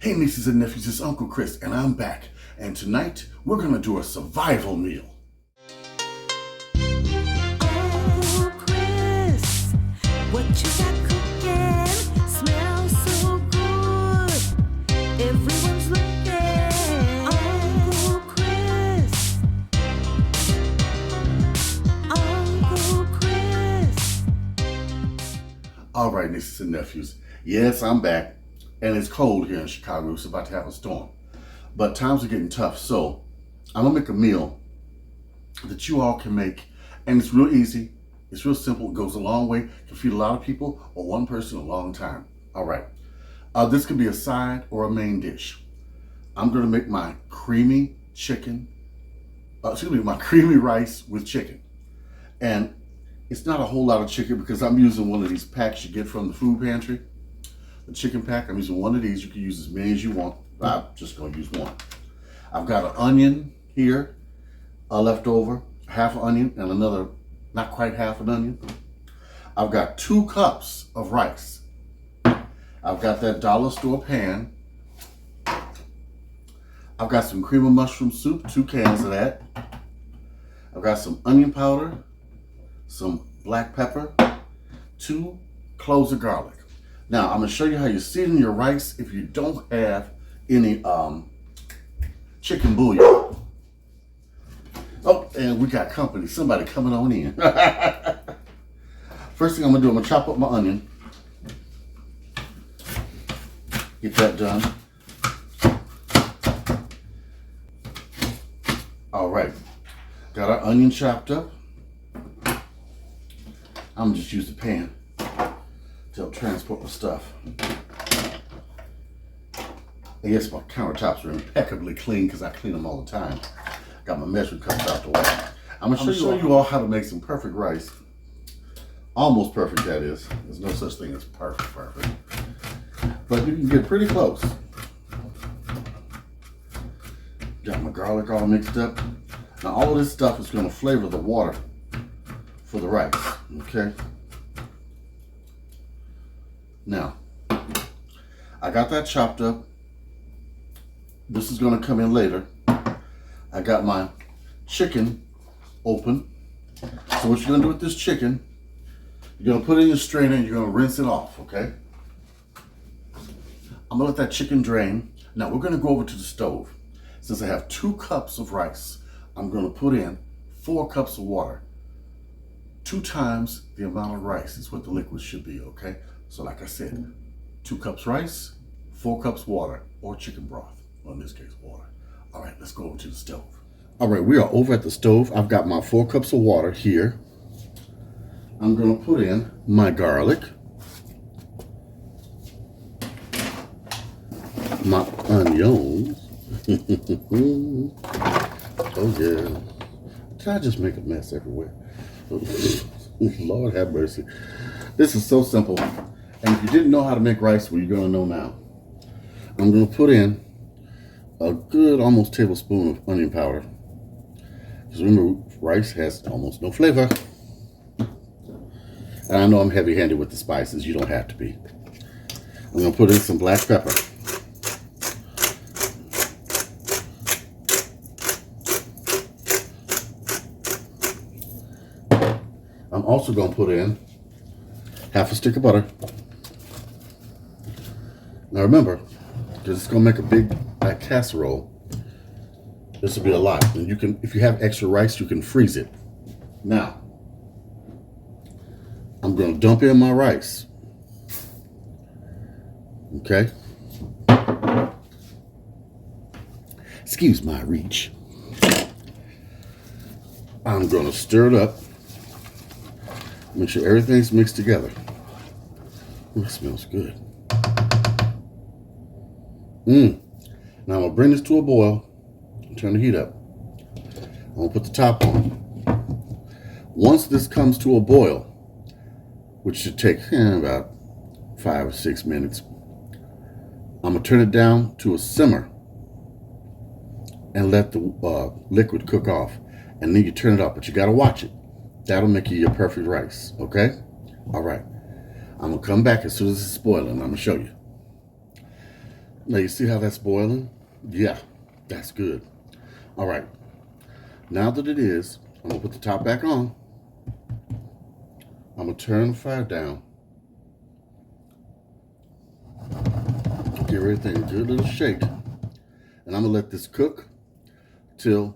Hey nieces and nephews, it's Uncle Chris and I'm back. And tonight we're gonna do a survival meal. Uncle Chris, what you got cooking? Smells so good. Everyone's looking. Uncle Chris. Uncle Chris. All right, nieces and nephews. Yes, I'm back. And it's cold here in Chicago. It's about to have a storm. But times are getting tough. So I'm gonna make a meal that you all can make. And it's real easy. It's real simple. It goes a long way. Can feed a lot of people or one person a long time. All right. This can be a side or a main dish. I'm gonna make my creamy chicken. My creamy rice with chicken. And it's not a whole lot of chicken because I'm using one of these packs you get from the food pantry. The chicken pack, I'm using one of these. You can use as many as you want. I'm just gonna use one. I've got an onion here, left over, half an onion and another, not quite half an onion. I've got 2 cups of rice. I've got that dollar store pan. I've got some cream of mushroom soup, 2 cans of that. I've got some onion powder, some black pepper, 2 cloves of garlic. Now, I'm gonna show you how you season your rice if you don't have any chicken bouillon. Oh, and we got company, somebody coming on in. First thing I'm gonna do, I'm gonna chop up my onion. Get that done. All right, got our onion chopped up. I'm gonna just use the pan to transport my stuff. I guess my countertops are impeccably clean because I clean them all the time. Got my measuring cups out the way. I'm gonna show you all how to make some perfect rice. Almost perfect, that is. There's no such thing as perfect. But you can get pretty close. Got my garlic all mixed up. Now all of this stuff is gonna flavor the water for the rice, okay? Now, I got that chopped up. This is gonna come in later. I got my chicken open. So what you're gonna do with this chicken, you're gonna put it in your strainer and you're gonna rinse it off, okay? I'm gonna let that chicken drain. Now we're gonna go over to the stove. Since I have 2 cups of rice, I'm gonna put in 4 cups of water. 2 times the amount of rice is what the liquid should be, okay? So like I said, 2 cups rice, 4 cups water, or chicken broth, or in this case, water. All right, let's go over to the stove. All right, we are over at the stove. I've got my 4 cups of water here. I'm gonna put in my garlic, my onions. Oh yeah. Did I just make a mess everywhere? Lord have mercy. This is so simple. And if you didn't know how to make rice, well, you're gonna know now. I'm gonna put in a good almost tablespoon of onion powder. Because remember, rice has almost no flavor. And I know I'm heavy-handed with the spices. You don't have to be. I'm gonna put in some black pepper. I'm also gonna put in half a stick of butter. Now remember, because it's gonna make a big casserole, this will be a lot. And you can, if you have extra rice, you can freeze it. Now, I'm gonna dump in my rice. Okay? Excuse my reach. I'm gonna stir it up. Make sure everything's mixed together. Ooh, it smells good. Now I'm gonna bring this to a boil and turn the heat up. I'm gonna put the top on. Once this comes to a boil, which should take about 5 or 6 minutes, I'm gonna turn it down to a simmer and let the liquid cook off. And then you turn it up, but you gotta watch it. That'll make you your perfect rice, okay? All right. I'm gonna come back as soon as it's boiling. I'm gonna show you. Now you see how that's boiling? Yeah, that's good. All right, now that it is, I'm gonna put the top back on. I'm gonna turn the fire down. Give everything a good little shake. And I'm gonna let this cook till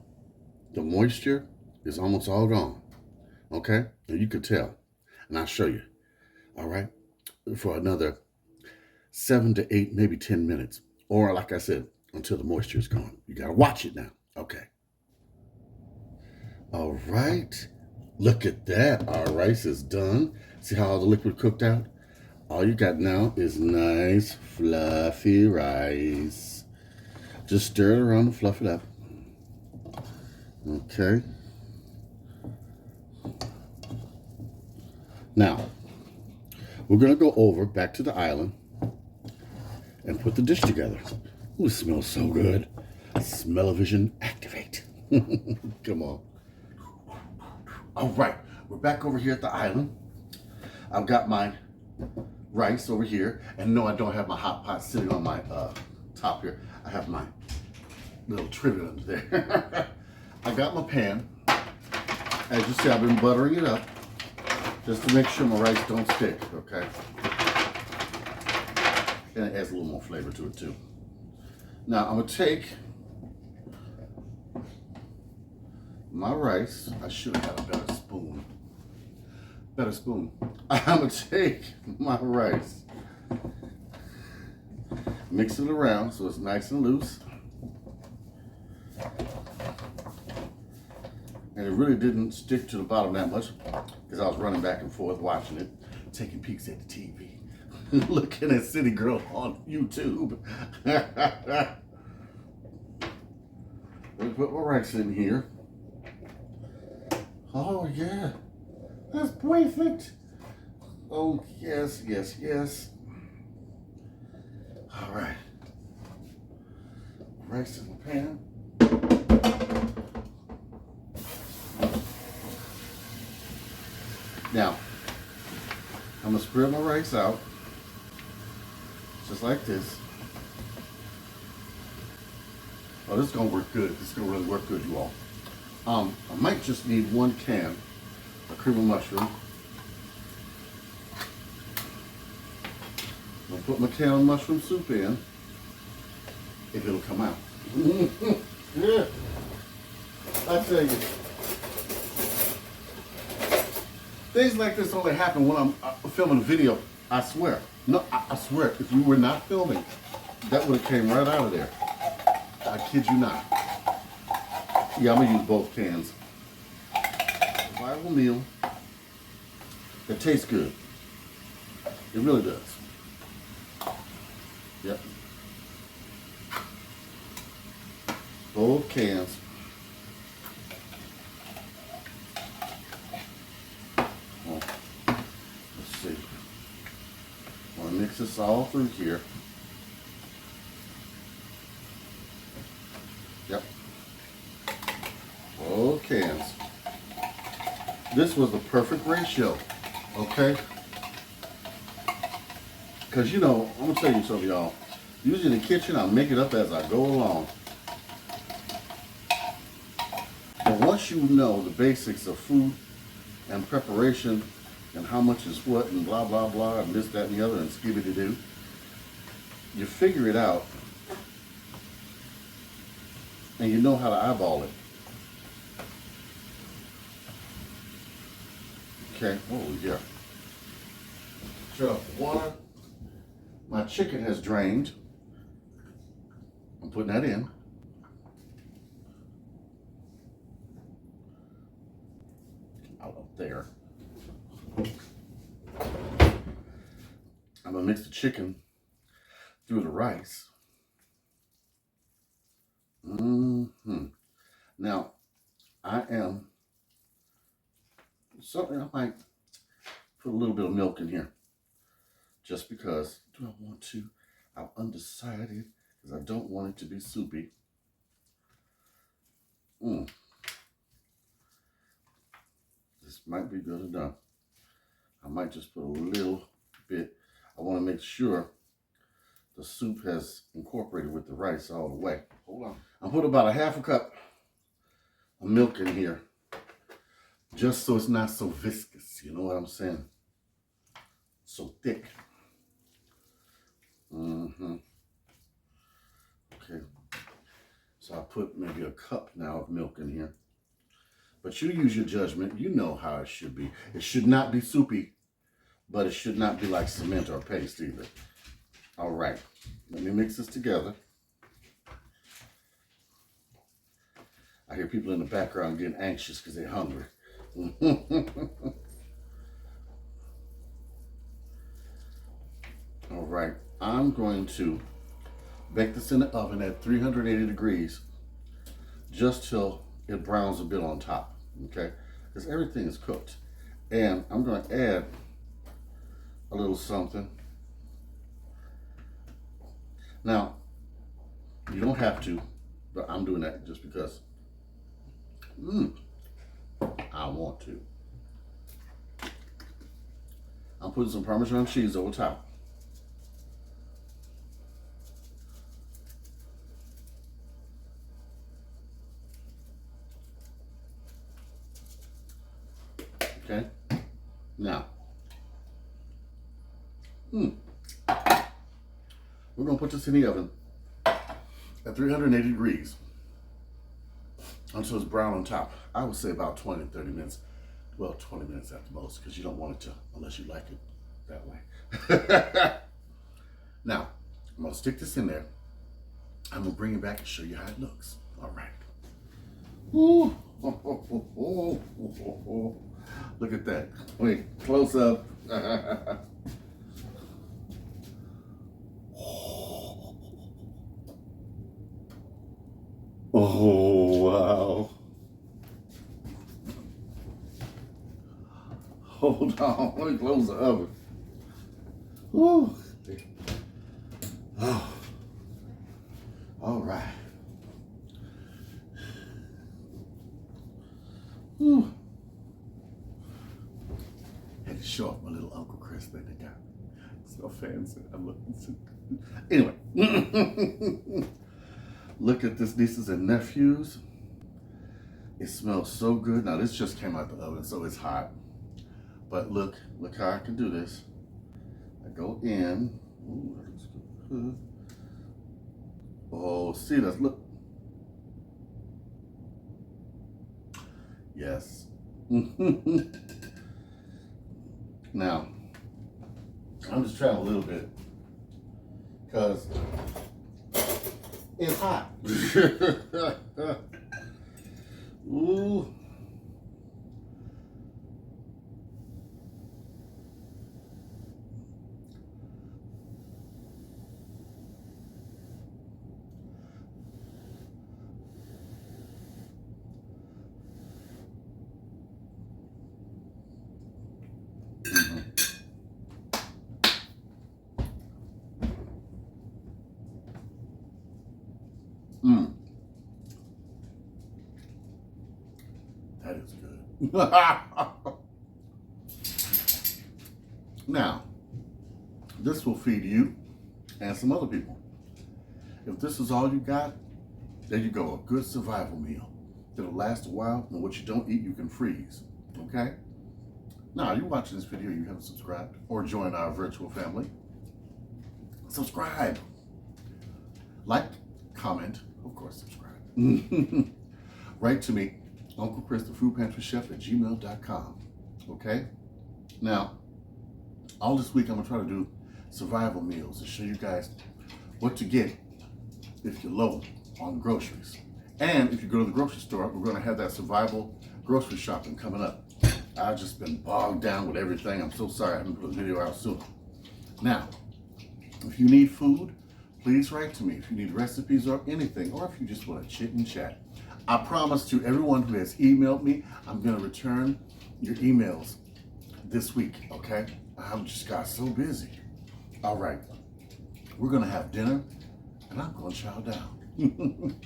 the moisture is almost all gone. Okay? And you can tell. And I'll show you. All right? For another 7 to 8, maybe 10 minutes. Or like I said, until the moisture is gone. You gotta watch it now. Okay. All right. Look at that. Our rice is done. See how all the liquid cooked out? All you got now is nice, fluffy rice. Just stir it around and fluff it up. Okay. Now, we're going to go over back to the island and put the dish together. Ooh, it smells so good. Smell-o-vision activate. Come on. All right, we're back over here at the island. I've got my rice over here, and no, I don't have my hot pot sitting on my top here. I have my little trivet under there. I got my pan. As you see, I've been buttering it up just to make sure my rice don't stick, okay? And it adds a little more flavor to it too. Now I'm gonna take my rice. I should have had a better spoon. I'm gonna take my rice, mix it around so it's nice and loose. And it really didn't stick to the bottom that much because I was running back and forth watching it, taking peeks at the TV, looking at City Girl on YouTube. Let me put my rice in here. Oh yeah, that's perfect. Oh yes, yes, yes. All right, rice in the pan. Now, I'm gonna spread my rice out, just like this. Oh, this is gonna work good. This is gonna really work good, you all. I might just need 1 can of cream of mushroom. I'm gonna put my can of mushroom soup in, if it'll come out. Yeah, I tell you. Things like this only happen when I'm filming a video, I swear. No, I swear, if we were not filming, that would have came right out of there. I kid you not. Yeah, I'm gonna use both cans. Survival meal that tastes good. It really does. Yep. Both cans. Mix this all through here. Yep. Both cans. This was the perfect ratio, okay? Because, you know, I'm going to tell you something, y'all. Usually in the kitchen, I make it up as I go along. But once you know the basics of food and preparation, and how much is what, and blah, blah, blah, and this, that, and the other, and skibby-doo, you figure it out, and you know how to eyeball it. Okay, oh yeah. Shut off the water. My chicken has drained. I'm putting that in. Out up there. I'm gonna mix the chicken through the rice. Now, I am something I might put a little bit of milk in here, just because. Do I want to? I'm undecided because I don't want it to be soupy. This might be good enough. I might just put a little bit. I want to make sure the soup has incorporated with the rice all the way. Hold on. I put about a half a cup of milk in here, just so it's not so viscous. You know what I'm saying? So thick. Okay. So I put maybe a cup now of milk in here. But you use your judgment. You know how it should be. It should not be soupy, but it should not be like cement or paste either. All right. Let me mix this together. I hear people in the background getting anxious because they're hungry. All right. I'm going to bake this in the oven at 380 degrees just till it browns a bit on top, okay? Because everything is cooked. And I'm going to add a little something. Now, you don't have to, but I'm doing that just because I want to. I'm putting some Parmesan cheese over top. Okay, now, we're gonna put this in the oven at 380 degrees until it's brown on top. I would say about 20 to 30 minutes. Well, 20 minutes at the most, because you don't want it to, unless you like it that way. Now, I'm gonna stick this in there. I'm gonna bring it back and show you how it looks. All right. Ooh. Look at that. Wait, close up. Oh, wow. Hold on, let me close the oven. Woo. Oh. All right. Whew. Had to show off my little Uncle Chris thing they got. So fancy. I'm looking so good. Anyway. Look at this, nieces and nephews. It smells so good. Now this just came out the oven, so it's hot. But look how I can do this. I go in. Ooh, that looks good. Oh, see this, look. Yes. Now, I'm just trying a little bit because it's hot. Ooh. That is good. Now, this will feed you and some other people. If this is all you got, there you go, a good survival meal. It'll last a while, and what you don't eat, you can freeze, okay? Now, you're watching this video, you haven't subscribed, or joined our virtual family. Subscribe. Like, comment, of course, subscribe. Write to me, Uncle Chris, the Food Pantry Chef at gmail.com. Okay? Now, all this week I'm gonna try to do survival meals to show you guys what to get if you're low on groceries. And if you go to the grocery store, we're gonna have that survival grocery shopping coming up. I've just been bogged down with everything. I'm so sorry I haven't put a video out soon. Now, if you need food, please write to me. If you need recipes or anything, or if you just want to chit and chat. I promise to everyone who has emailed me, I'm going to return your emails this week, okay? I've just got so busy. All right, we're going to have dinner, and I'm going to chow down.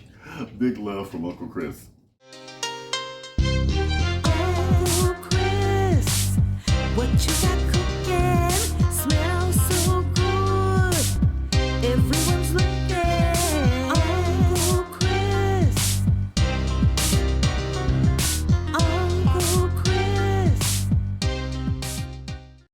Big love from Uncle Chris. Uncle Chris, what you got